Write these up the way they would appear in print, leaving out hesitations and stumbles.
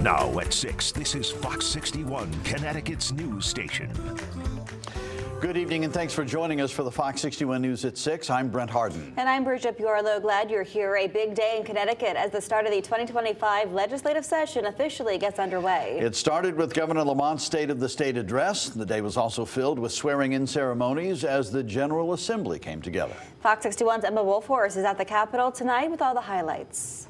Now at 6, this is Fox 61, Connecticut's news station. Good evening and thanks for joining us for the Fox 61 News at 6. I'm Brent Harden. And I'm Bridget Bureau. Glad you're here. A big day in Connecticut as the start of the 2025 legislative session officially gets underway. It started with Governor Lamont's State of the State address. The day was also filled with swearing-in ceremonies as the General Assembly came together. Fox 61's Emma Wolfhorst is at the Capitol tonight with all the highlights.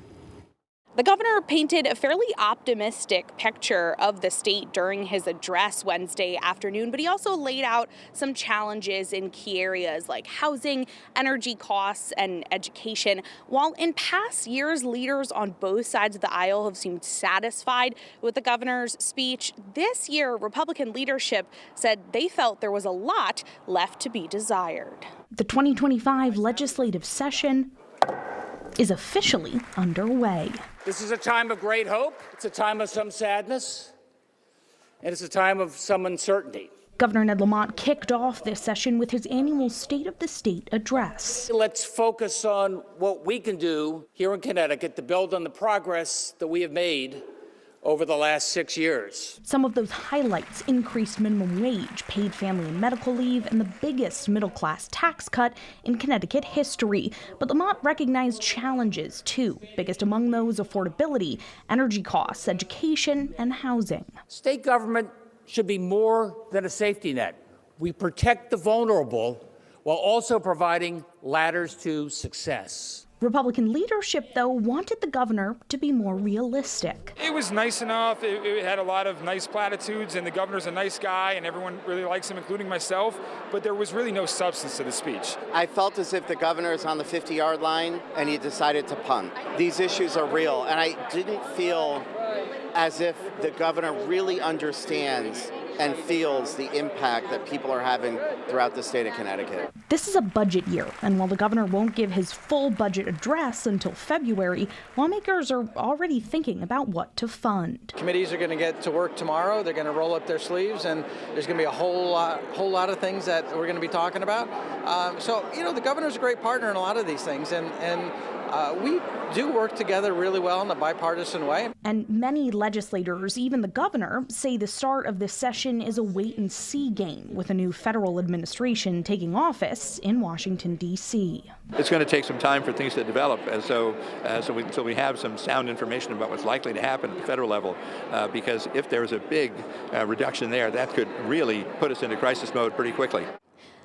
The governor painted a fairly optimistic picture of the state during his address Wednesday afternoon, but he also laid out some challenges in key areas like housing, energy costs, and education. While in past years, leaders on both sides of the aisle have seemed satisfied with the governor's speech, this year, Republican leadership said they felt there was a lot left to be desired. The 2025 legislative session is officially underway. This is a time of great hope. It's a time of some sadness, and it's a time of some uncertainty. Governor Ned Lamont kicked off this session with his annual State of the State address. Let's focus on what we can do here in Connecticut to build on the progress that we have made over the last 6 years. Some of those highlights: increased minimum wage, paid family and medical leave, and the biggest middle-class tax cut in Connecticut history. But Lamont recognized challenges, too. Biggest among those, affordability, energy costs, education, and housing. State government should be more than a safety net. We protect the vulnerable while also providing ladders to success. Republican leadership, though, wanted the governor to be more realistic. It was nice enough. It had a lot of nice platitudes, and the governor's a nice guy, and everyone really likes him, including myself, but there was really no substance to the speech. I felt as if the governor is on the 50-yard line, and he decided to punt. These issues are real, and I didn't feel as if the governor really understands and feels the impact that people are having throughout the state of Connecticut. This is a budget year, and while the governor won't give his full budget address until February, lawmakers are already thinking about what to fund. Committees are going to get to work tomorrow. They're going to roll up their sleeves, and there's going to be a whole lot of things that we're going to be talking about. The governor's a great partner in a lot of these things, and we do work together really well in a bipartisan way. And many legislators, even the governor, say the start of this session is a wait-and-see game, with a new federal administration taking office in Washington, D.C. It's going to take some time for things to develop, so we have some sound information about what's likely to happen at the federal level, because if there's a big reduction there, that could really put us into crisis mode pretty quickly.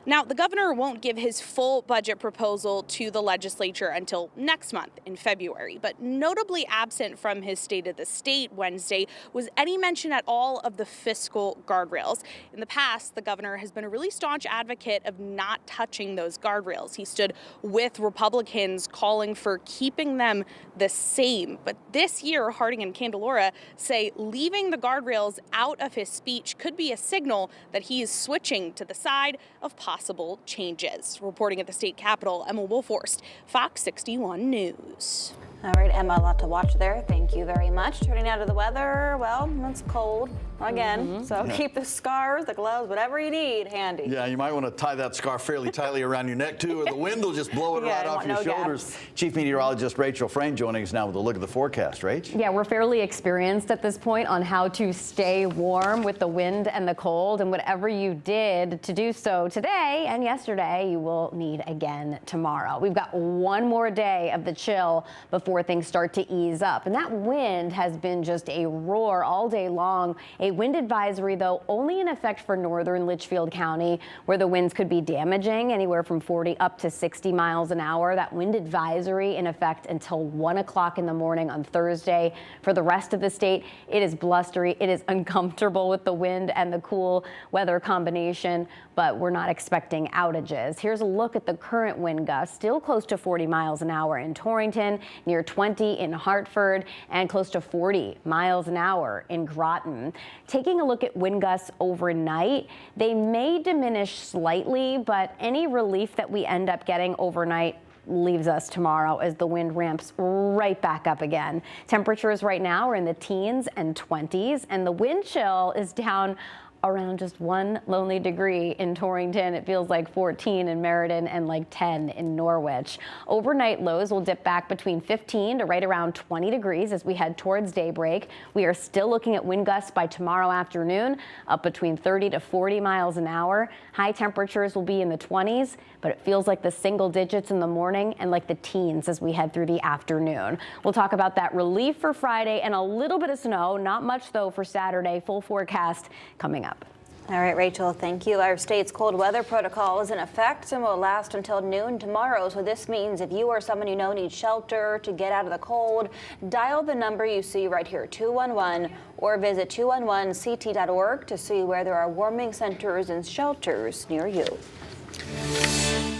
Now, the governor won't give his full budget proposal to the legislature until next month in February. But notably absent from his State of the State Wednesday was any mention at all of the fiscal guardrails. In the past, the governor has been a really staunch advocate of not touching those guardrails. He stood with Republicans calling for keeping them the same. But this year, Harding and Candelora say leaving the guardrails out of his speech could be a signal that he is switching to the side of possible changes. Reporting at the state capitol, Emma Wolfhorst, Fox 61 News. All right, Emma, a lot to watch there. Thank you very much. Turning now to the weather. Well, it's cold again, so keep the scarves, the gloves, whatever you need handy. Yeah, you might want to tie that scarf fairly tightly around your neck, too, or the wind will just blow it right off your shoulders. Gaps. Chief Meteorologist Rachel Frayne joining us now with a look at the forecast. Rach? Yeah, we're fairly experienced at this point on how to stay warm with the wind and the cold, and whatever you did to do so today and yesterday, you will need again tomorrow. We've got one more day of the chill before things start to ease up, and that wind has been just a roar all day long. A wind advisory, though, only in effect for northern Litchfield County, where the winds could be damaging, anywhere from 40 up to 60 miles an hour. That wind advisory in effect until 1 o'clock in the morning on Thursday. For the rest of the state, it is blustery. It is uncomfortable with the wind and the cool weather combination, but we're not expecting outages. Here's a look at the current wind gusts, still close to 40 miles an hour in Torrington, near 20 in Hartford, and close to 40 miles an hour in Groton. Taking a look at wind gusts overnight, they may diminish slightly, but any relief that we end up getting overnight leaves us tomorrow as the wind ramps right back up again. Temperatures right now are in the teens and 20s, and the wind chill is down around just 1 lonely degree in Torrington. It feels like 14 in Meriden and like 10 in Norwich. Overnight lows will dip back between 15 to right around 20 degrees as we head towards daybreak. We are still looking at wind gusts by tomorrow afternoon, up between 30 to 40 miles an hour. High temperatures will be in the 20s, but it feels like the single digits in the morning and like the teens as we head through the afternoon. We'll talk about that relief for Friday and a little bit of snow, not much though for Saturday. Full forecast coming up. All right, Rachel, thank you. Our state's cold weather protocol is in effect and will last until noon tomorrow. So this means if you or someone you know needs shelter to get out of the cold, dial the number you see right here, 211, or visit 211ct.org to see where there are warming centers and shelters near you.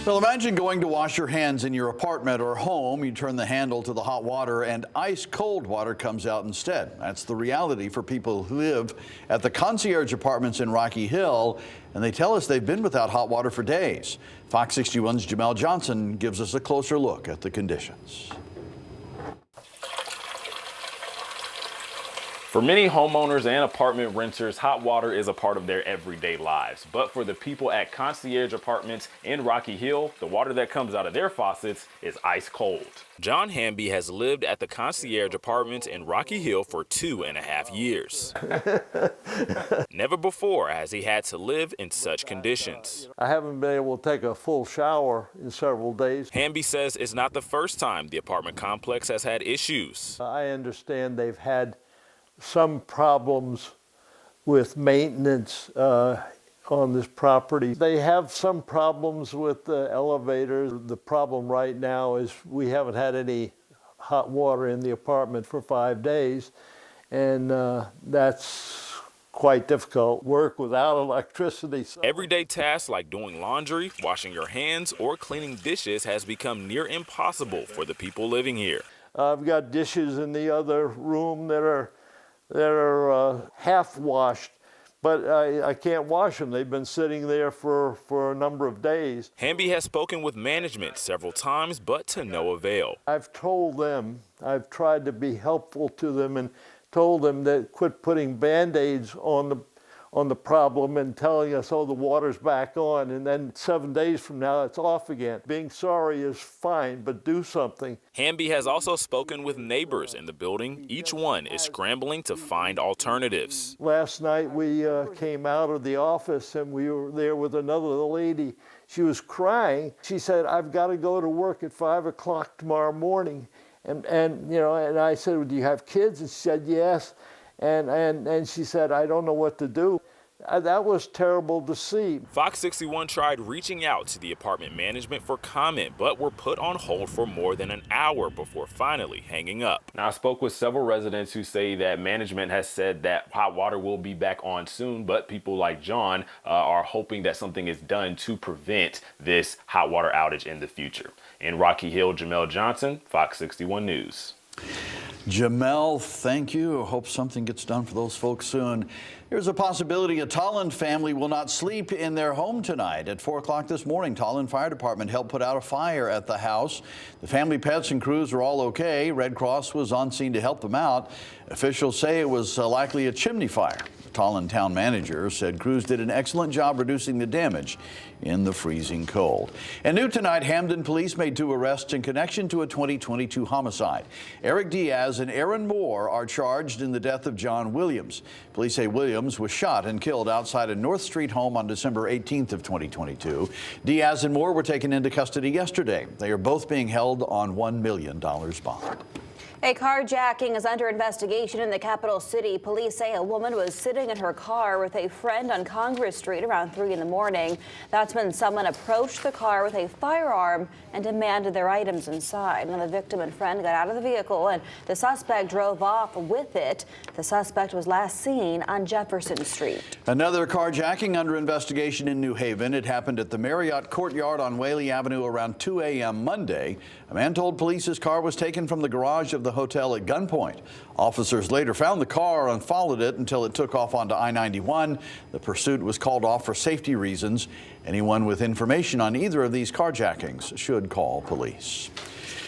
Well, imagine going to wash your hands in your apartment or home. You turn the handle to the hot water and ice cold water comes out instead. That's the reality for people who live at the concierge apartments in Rocky Hill, and they tell us they've been without hot water for days. Fox 61's Jamel Johnson gives us a closer look at the conditions. For many homeowners and apartment renters, hot water is a part of their everyday lives. But for the people at concierge apartments in Rocky Hill, the water that comes out of their faucets is ice cold. John Hamby has lived at the concierge apartments in Rocky Hill for 2.5 years. Never before has he had to live in such conditions. I haven't been able to take a full shower in several days. Hamby says it's not the first time the apartment complex has had issues. I understand they've had some problems with maintenance on this property. They have some problems with the elevators. The problem right now is we haven't had any hot water in the apartment for 5 days, and that's quite difficult. Work without electricity. Everyday tasks like doing laundry, washing your hands, or cleaning dishes has become near impossible for the people living here. I've got dishes in the other room that are half washed, but I can't wash them. They've been sitting there for a number of days. Hamby has spoken with management several times, but to no avail. I've told them, I've tried to be helpful to them and told them that quit putting Band-Aids on the problem and telling us, oh, the water's back on, and then 7 days from now it's off again. Being sorry is fine, but do something. Hamby has also spoken with neighbors in the building. Each one is scrambling to find alternatives. Last night we came out of the office and we were there with another lady. She was crying. She said, I've got to go to work at 5 o'clock tomorrow morning. And I said, well, do you have kids? And she said, yes. And she said, I don't know what to do. That was terrible to see. Fox 61 tried reaching out to the apartment management for comment, but were put on hold for more than an hour before finally hanging up. Now, I spoke with several residents who say that management has said that hot water will be back on soon, but people like John are hoping that something is done to prevent this hot water outage in the future. In Rocky Hill, Jamel Johnson, Fox 61 News. Jamel, thank you. I hope something gets done for those folks soon. There's a possibility a Tolland family will not sleep in their home tonight. At 4 o'clock this morning, Tolland Fire Department helped put out a fire at the house. The family pets and crews are all okay. Red Cross was on scene to help them out. Officials say it was likely a chimney fire. The Tolland town manager said crews did an excellent job reducing the damage in the freezing cold. And new tonight, Hamden police made 2 arrests in connection to a 2022 homicide. Eric Diaz and Aaron Moore are charged in the death of John Williams. Police say Williams was shot and killed outside a North Street home on December 18th of 2022. Diaz and Moore were taken into custody yesterday. They are both being held on $1 million bond. A carjacking is under investigation in the capital city. Police say a woman was sitting in her car with a friend on Congress Street around 3 in the morning. That's when someone approached the car with a firearm and demanded their items inside. Now, the victim and friend got out of the vehicle and the suspect drove off with it. The suspect was last seen on Jefferson Street. Another carjacking under investigation in New Haven. It happened at the Marriott Courtyard on Whaley Avenue around 2 a.m. Monday. A man told police his car was taken from the garage of the hotel at gunpoint. Officers later found the car and followed it until it took off onto I-91. The pursuit was called off for safety reasons. Anyone with information on either of these carjackings should call police.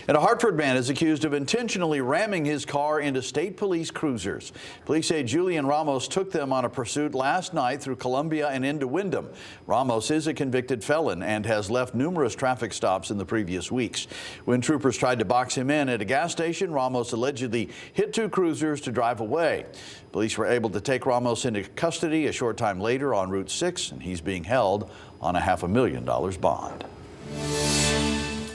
And a Hartford man is accused of intentionally ramming his car into state police cruisers. Police say Julian Ramos took them on a pursuit last night through Columbia and into Windham. Ramos is a convicted felon and has left numerous traffic stops in the previous weeks. When troopers tried to box him in at a gas station, Ramos allegedly hit two cruisers to drive away. Police were able to take Ramos into custody a short time later on Route 6, and he's being held on a $500,000 bond.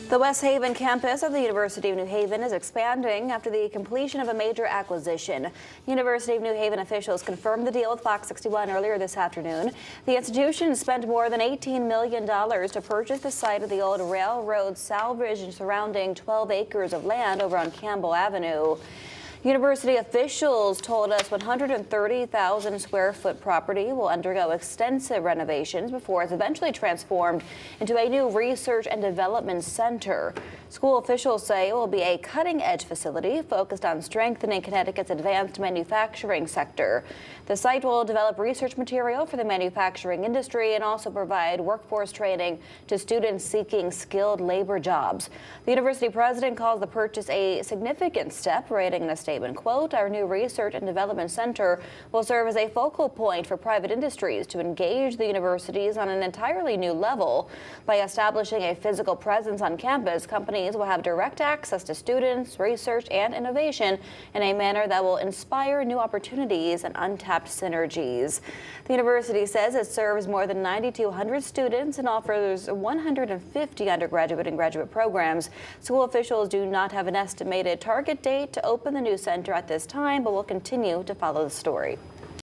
The West Haven campus of the University of New Haven is expanding after the completion of a major acquisition. University of New Haven officials confirmed the deal with Fox 61 earlier this afternoon. The institution spent more than $18 million to purchase the site of the old railroad salvage and surrounding 12 acres of land over on Campbell Avenue. University officials told us 130,000 square foot property will undergo extensive renovations before it's eventually transformed into a new research and development center. School officials say it will be a cutting-edge facility focused on strengthening Connecticut's advanced manufacturing sector. The site will develop research material for the manufacturing industry and also provide workforce training to students seeking skilled labor jobs. The university president calls the purchase a significant step, writing in a statement, quote, "Our new research and development center will serve as a focal point for private industries to engage the universities on an entirely new level. By establishing a physical presence on campus, companies will have direct access to students, research, and innovation in a manner that will inspire new opportunities and untapped synergies." The university says it serves more than 9,200 students and offers 150 undergraduate and graduate programs. School officials do not have an estimated target date to open the new center at this time, but will continue to follow the story.